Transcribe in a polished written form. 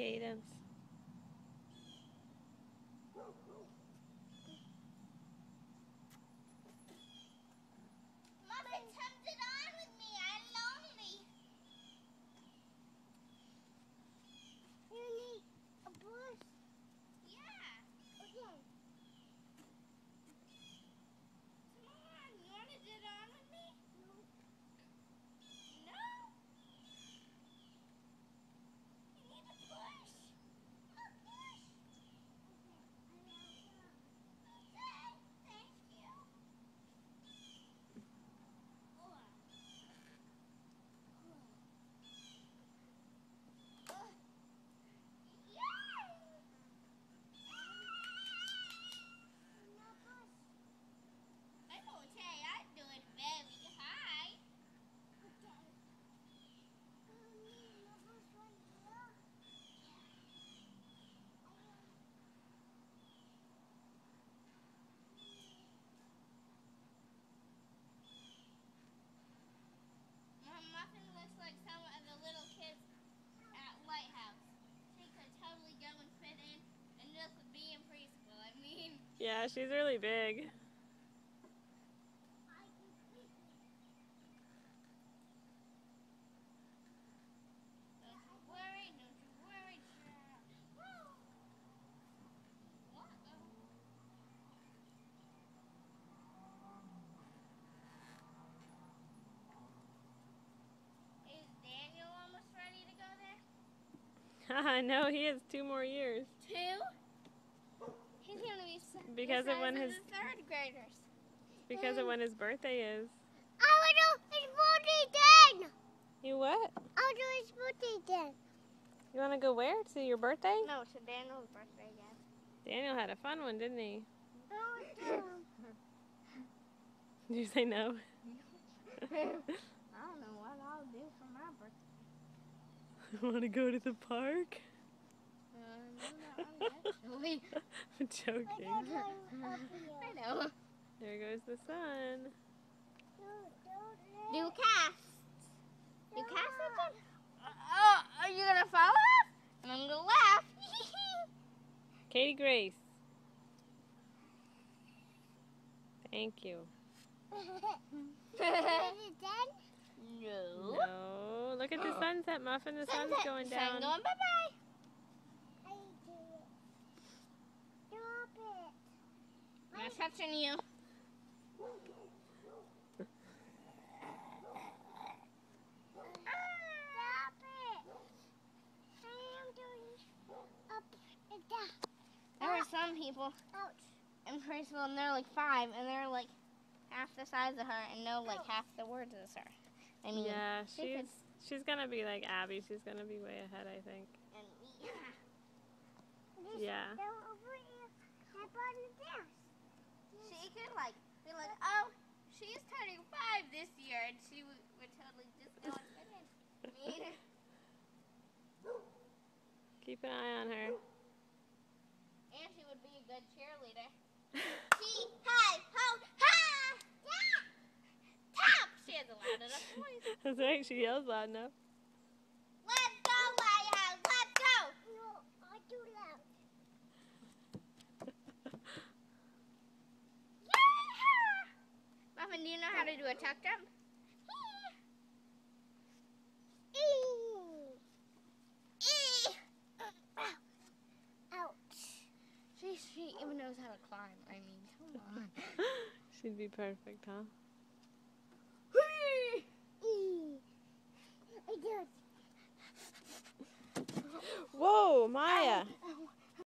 Cadence. Muffin, come sit on with me. I'm lonely. You need a brush? Yeah. Okay. Come on, you want to sit on with me? No. No? You need a push. A push. Okay, thank you. I'm okay. I'm doing very high. Okay. Muffin looks like some of the little kids at Lighthouse. She could totally go and fit in and just be in preschool. I mean, Yeah, she's really big. don't you worry, child. Is Daniel almost ready to go there? I know, he has 2 more years. 2? He's gonna be Because of when his the third graders. because of when his birthday is. I will do his birthday then. You what? I'll do his birthday then. You want to go where? To your birthday? No, to Daniel's birthday again. Daniel had a fun one, didn't he? No. Did you say no? I don't know what I'll do for my birthday. Want to go to the park? No, actually. I'm joking. I know. There goes the sun. Do casts. Do casts with them? Oh, are you gonna fall off? And I'm gonna laugh. Katie Grace. Thank you. Is it done? No. No. Look at the sunset, Muffin. The sun's going Sun down. going bye-bye. Stop it. I'm not touching you. Stop it. I am doing up and down. There are some people in preschool and they're like 5 and they're like half the size of her and know like half the words as her. I mean, Yeah, she's gonna be like Abby. She's gonna be way ahead, I think. and me. Yeah. She could like be like, oh, she's turning 5 this year, and she would totally just go and fit in. I mean, Keep an eye on her. and she would be a good cheerleader. Hee, hi, ho, ha! Yeah! Tap! She has a loud enough voice. That's right, she yells loud enough. Let's go, Lighthouse, let's go! No, I too loud. Yeah! Muffin, do you know how to do a tuck jump? Ouch. She even knows how to climb. I mean, come on. She'd be perfect, huh? I did. Whoa, Maya.